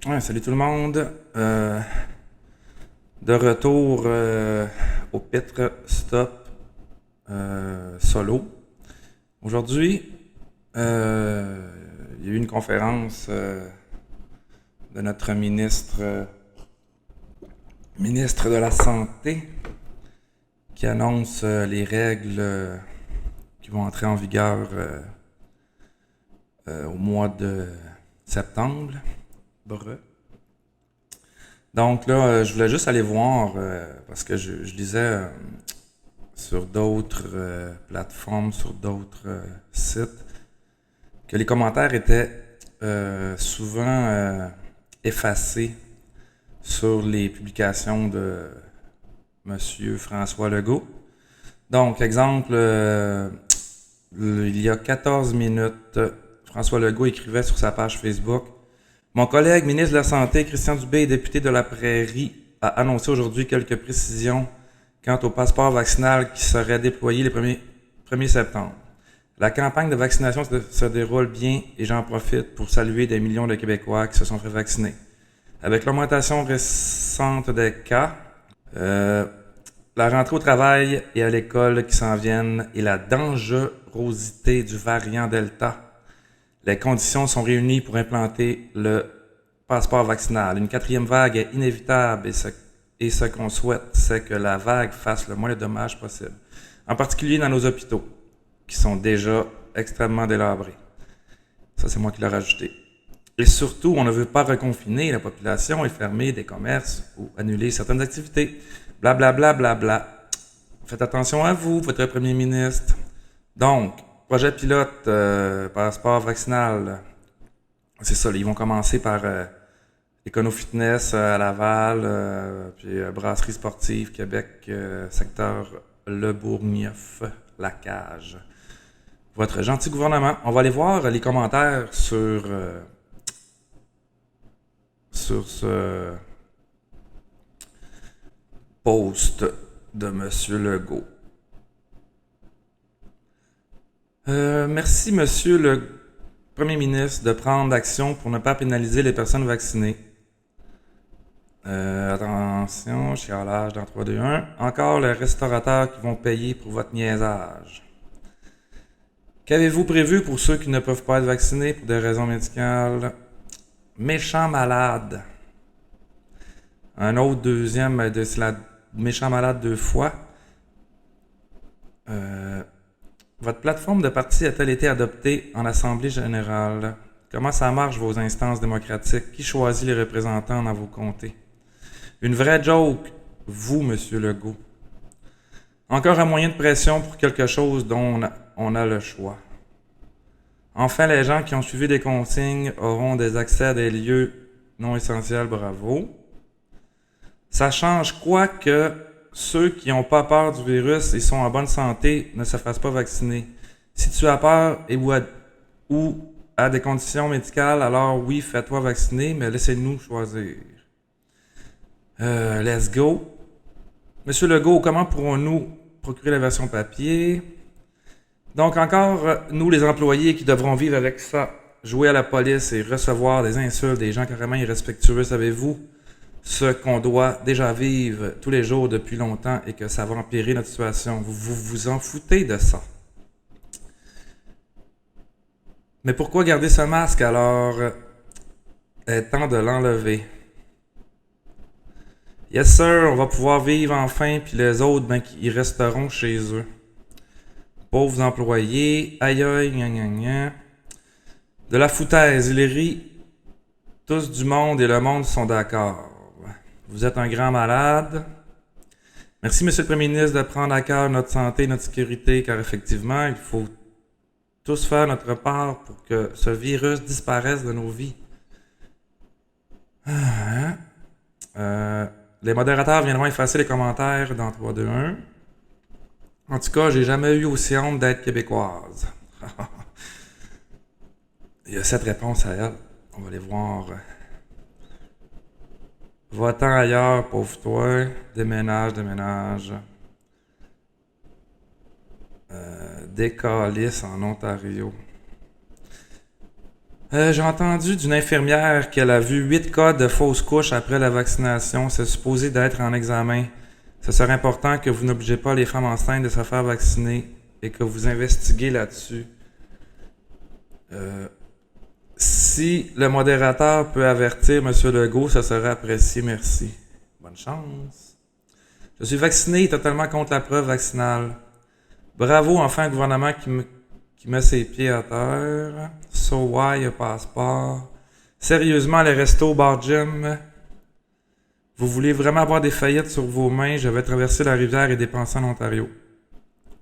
Ouais, salut tout le monde. De retour au Pitre Stop solo. Aujourd'hui, il y a eu une conférence de notre ministre de la Santé qui annonce les règles qui vont entrer en vigueur au mois de septembre. Bref. Donc là, je voulais juste aller voir, parce que je lisais sur d'autres plateformes, sur d'autres sites, que les commentaires étaient souvent effacés sur les publications de Monsieur François Legault. Donc, exemple, il y a 14 minutes, François Legault écrivait sur sa page Facebook: mon collègue ministre de la Santé, Christian Dubé, député de la Prairie, a annoncé aujourd'hui quelques précisions quant au passeport vaccinal qui serait déployé le 1er septembre. La campagne de vaccination se déroule bien et j'en profite pour saluer des millions de Québécois qui se sont fait vacciner. Avec l'augmentation récente des cas, euh, la rentrée au travail et à l'école qui s'en viennent et la dangerosité du variant Delta, les conditions sont réunies pour implanter le passeport vaccinal. Une quatrième vague est inévitable et ce qu'on souhaite, c'est que la vague fasse le moins de dommages possible. En particulier dans nos hôpitaux, qui sont déjà extrêmement délabrés. Ça, c'est moi qui l'ai rajouté. Et surtout, on ne veut pas reconfiner la population et fermer des commerces ou annuler certaines activités. Blablabla, bla, bla, bla. Faites attention à vous, votre premier ministre. Donc, projet pilote, passeport vaccinal. C'est ça, ils vont commencer par Econo Fitness à Laval, puis Brasserie Sportive Québec, secteur Le Bourgneuf, La Cage. Votre gentil gouvernement. On va aller voir les commentaires sur ce post de Monsieur Legault. Merci, Monsieur le Premier ministre, de prendre action pour ne pas pénaliser les personnes vaccinées. Attention, chialage dans 3, 2, 1. Encore les restaurateurs qui vont payer pour votre niaisage. Qu'avez-vous prévu pour ceux qui ne peuvent pas être vaccinés pour des raisons médicales? Méchant malade. Un autre deuxième, c'est la méchant malade 2 fois. Votre plateforme de parti a-t-elle été adoptée en Assemblée générale? Comment ça marche vos instances démocratiques? Qui choisit les représentants dans vos comtés? Une vraie joke, vous, Monsieur Legault. Encore un moyen de pression pour quelque chose dont on a le choix. Enfin, les gens qui ont suivi des consignes auront des accès à des lieux non essentiels, bravo. Ça change quoi que ceux qui n'ont pas peur du virus et sont en bonne santé ne se fassent pas vacciner? Si tu as peur ou à des conditions médicales, alors oui, fais-toi vacciner, mais laissez-nous choisir. Let's go. Monsieur Legault, comment pourrons-nous procurer la version papier? Donc encore, nous les employés qui devrons vivre avec ça, jouer à la police et recevoir des insultes, des gens carrément irrespectueux, savez-vous ce qu'on doit déjà vivre tous les jours depuis longtemps et que ça va empirer notre situation? Vous en foutez de ça. Mais pourquoi garder ce masque alors? Est temps de l'enlever. Yes sir, on va pouvoir vivre enfin, puis les autres, ben, ils resteront chez eux. Pauvres employés, aïe aïe, gna gna gna. De la foutaise, il rit. Tous du monde et le monde sont d'accord. Vous êtes un grand malade. Merci, Monsieur le Premier ministre, de prendre à cœur notre santé et notre sécurité, car effectivement, il faut tous faire notre part pour que ce virus disparaisse de nos vies. Les modérateurs viendront effacer les commentaires dans 3, 2, 1. En tout cas, j'ai jamais eu aussi honte d'être québécoise. Il y a 7 réponses à elle. On va les voir. Va-t'en ailleurs, pauvre toi. Déménage, déménage. Décalisse en Ontario. J'ai entendu d'une infirmière qu'elle a vu 8 cas de fausses couches après la vaccination. C'est supposé d'être en examen. Ce serait important que vous n'obligez pas les femmes enceintes de se faire vacciner et que vous investiguez là-dessus. Si le modérateur peut avertir M. Legault, ça serait apprécié. Merci. Bonne chance. Je suis vacciné et totalement contre la preuve vaccinale. Bravo, enfin, un gouvernement qui met ses pieds à terre. So why a passeport? Sérieusement, les restos, bar gym. Vous voulez vraiment avoir des faillites sur vos mains? Je vais traverser la rivière et dépenser en Ontario.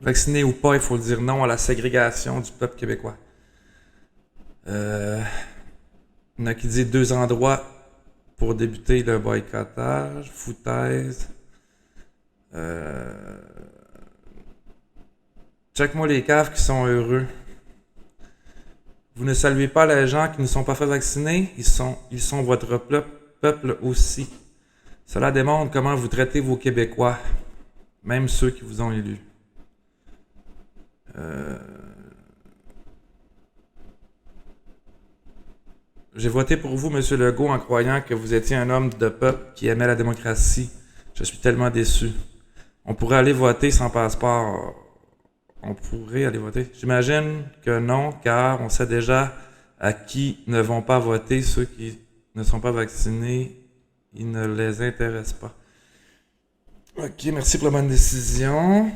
Vacciné ou pas, il faut dire non à la ségrégation du peuple québécois. Il y en a qui disent 2 endroits pour débuter le boycottage. Foutaise. Check-moi les caves qui sont heureux. Vous ne saluez pas les gens qui ne sont pas fait vacciner. Ils sont votre peuple aussi. Cela démontre comment vous traitez vos Québécois, même ceux qui vous ont élus. J'ai voté pour vous, M. Legault, en croyant que vous étiez un homme de peuple qui aimait la démocratie. Je suis tellement déçu. On pourrait aller voter sans passeport. On pourrait aller voter. J'imagine que non, car on sait déjà à qui ne vont pas voter ceux qui ne sont pas vaccinés. Ils ne les intéressent pas. Ok, merci pour la bonne décision.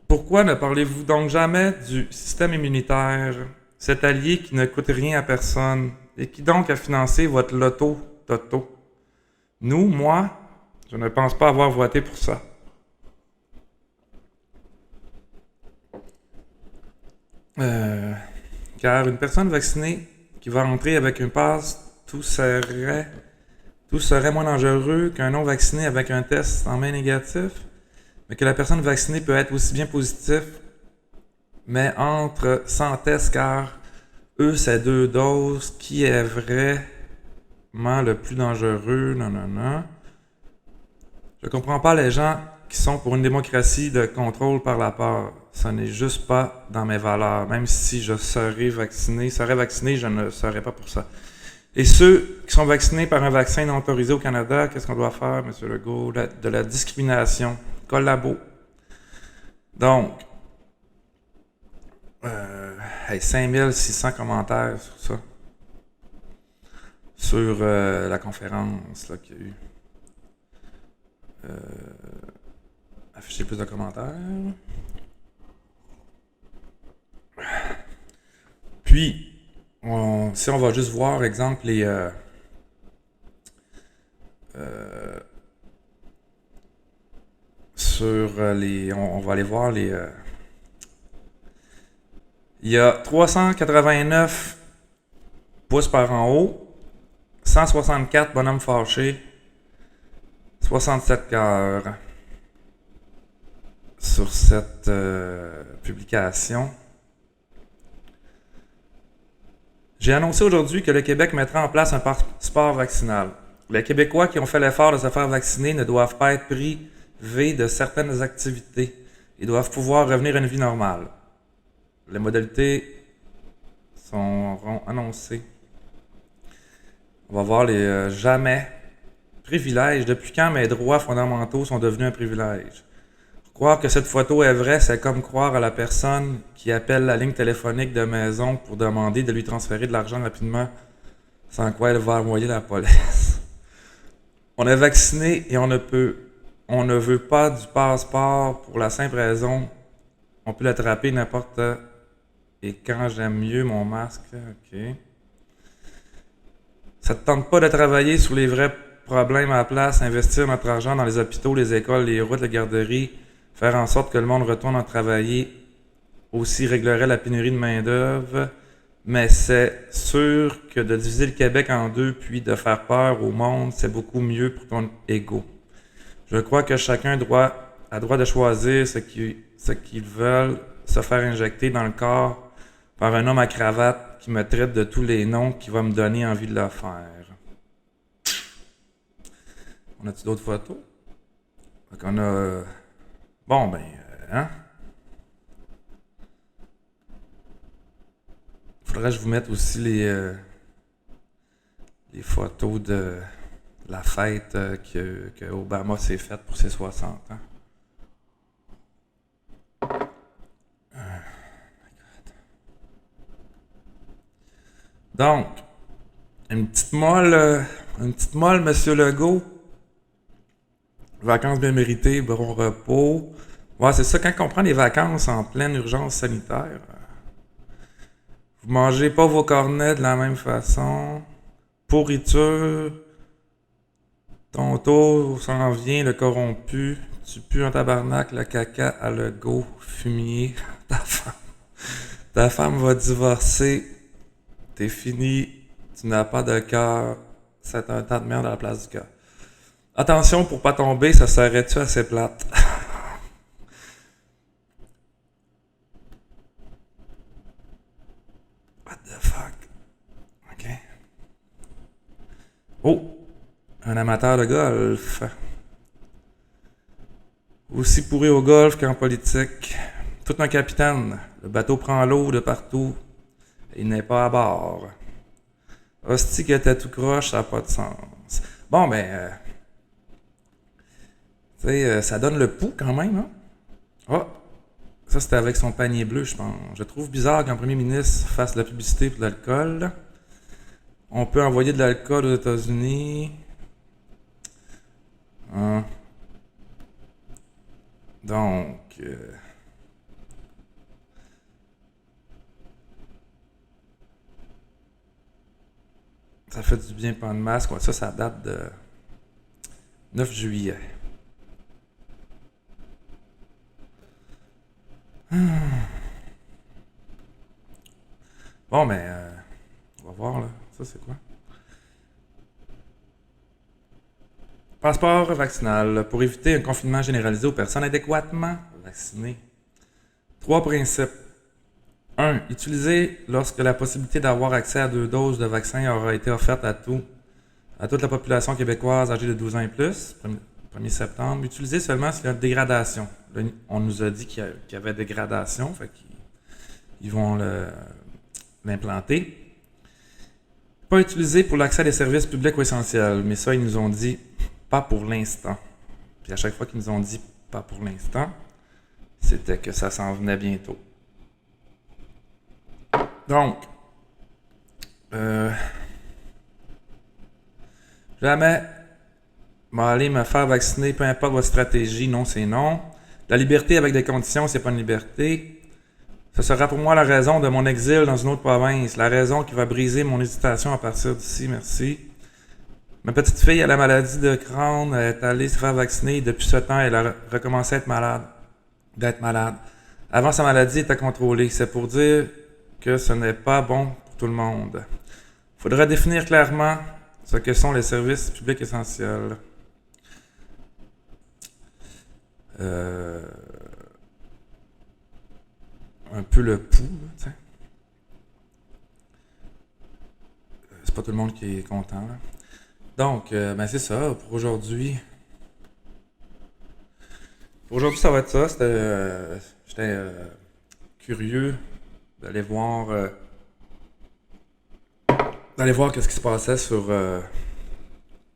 Pourquoi ne parlez-vous donc jamais du système immunitaire, cet allié qui ne coûte rien à personne, et qui donc a financé votre loto toto? Nous, moi, je ne pense pas avoir voté pour ça. Car une personne vaccinée qui va rentrer avec un pass, tout serait moins dangereux qu'un non vacciné avec un test en main négatif, mais que la personne vaccinée peut être aussi bien positif, mais entre sans test, car eux, c'est 2 doses, qui est vraiment le plus dangereux, non, non, non. Je comprends pas les gens qui sont pour une démocratie de contrôle par la peur. Ça n'est juste pas dans mes valeurs. Même si je serais vacciné, je ne serais pas pour ça. Et ceux qui sont vaccinés par un vaccin non autorisé au Canada, qu'est-ce qu'on doit faire, M. Legault? De la discrimination. Collabo. Donc, 5600 commentaires sur ça. Sur la conférence là, qu'il y a eu. Afficher plus de commentaires. Puis, si on va juste voir, exemple, les... on va aller voir les... il y a 389 pouces par en haut, 164 bonhommes fâchés, 67 cœurs sur cette publication. J'ai annoncé aujourd'hui que le Québec mettra en place un passeport vaccinal. Les Québécois qui ont fait l'effort de se faire vacciner ne doivent pas être privés de certaines activités. Ils doivent pouvoir revenir à une vie normale. Les modalités seront annoncées. On va voir les jamais privilèges. Depuis quand mes droits fondamentaux sont devenus un privilège? Croire que cette photo est vraie, c'est comme croire à la personne qui appelle la ligne téléphonique de maison pour demander de lui transférer de l'argent rapidement, sans quoi elle va envoyer la police. On est vacciné et on ne veut pas du passeport pour la simple raison, on peut l'attraper n'importe et quand j'aime mieux mon masque, ok. Ça te tente pas de travailler sur les vrais problèmes à la place, investir notre argent dans les hôpitaux, les écoles, les routes, les garderies, faire en sorte que le monde retourne à travailler, aussi réglerait la pénurie de main-d'œuvre, mais c'est sûr que de diviser le Québec en deux puis de faire peur au monde, c'est beaucoup mieux pour ton ego. Je crois que chacun a droit de choisir ce qu'ils veulent se faire injecter dans le corps par un homme à cravate qui me traite de tous les noms qui va me donner envie de le faire. On a-tu d'autres photos? Donc on a... Bon, ben, hein? Faudrait que je vous mette aussi les photos de la fête que Obama s'est faite pour ses 60 ans. Donc, une petite molle, Monsieur Legault. Vacances bien méritées, bon repos. Ouais, c'est ça, quand on prend les vacances en pleine urgence sanitaire, vous mangez pas vos cornets de la même façon. Pourriture. Ton tour s'en vient, le corrompu. Tu pues en tabarnak, le caca à Legault, fumier. Ta femme va divorcer. T'es fini. Tu n'as pas de cœur. C'est un tas de merde à la place du cœur. Attention pour pas tomber, ça serait-tu assez plate? What the fuck? Ok. Oh! Un amateur de golf. Aussi pourri au golf qu'en politique. Tout un capitaine. Le bateau prend l'eau de partout. Et il n'est pas à bord. Hostie que t'as tout croche, ça n'a pas de sens. Bon, ben... tu sais, ça donne le pouls quand même, hein? Oh! Ça, c'était avec son panier bleu, je pense. Je trouve bizarre qu'un premier ministre fasse la publicité pour de l'alcool. On peut envoyer de l'alcool aux États-Unis. Hein? Donc... ça fait du bien pas de masque. Ouais, ça date de 9 juillet. Bon, mais on va voir, là. Ça, c'est quoi? Passeport vaccinal. Pour éviter un confinement généralisé aux personnes adéquatement vaccinées. 3 principes. 1. Utilisé lorsque la possibilité d'avoir accès à 2 doses de vaccin aura été offerte à toute la population québécoise âgée de 12 ans et plus. 1er septembre. Utilisé seulement s'il y a dégradation. Là, on nous a dit qu'il y avait dégradation, fait qu'ils vont l'implanter. Pas utilisé pour l'accès à des services publics ou essentiels, mais ça, ils nous ont dit pas pour l'instant. Puis à chaque fois qu'ils nous ont dit pas pour l'instant, c'était que ça s'en venait bientôt. Donc, jamais aller me faire vacciner, peu importe votre stratégie, non, c'est non. La liberté avec des conditions, c'est pas une liberté. Ce sera pour moi la raison de mon exil dans une autre province, la raison qui va briser mon hésitation à partir d'ici, merci. Ma petite fille a la maladie de Crohn, elle est allée se faire vacciner, depuis ce temps, elle a recommencé à d'être malade. Avant, sa maladie était contrôlée. C'est pour dire que ce n'est pas bon pour tout le monde. Il faudrait définir clairement ce que sont les services publics essentiels. Un peu le pouls, tu sais. C'est pas tout le monde qui est content, là. Donc, ben c'est ça pour aujourd'hui. Pour aujourd'hui, ça va être ça. J'étais curieux d'aller voir, qu'est-ce qui se passait sur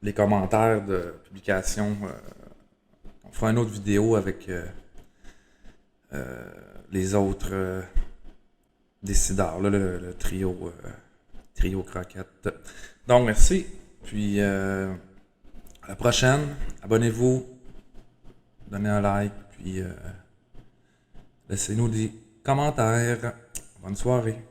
les commentaires de publication. On fera une autre vidéo avec les autres décideurs, là, le trio croquette. Donc, merci. Puis, à la prochaine. Abonnez-vous. Donnez un like. Puis, laissez-nous des commentaires. Bonne soirée.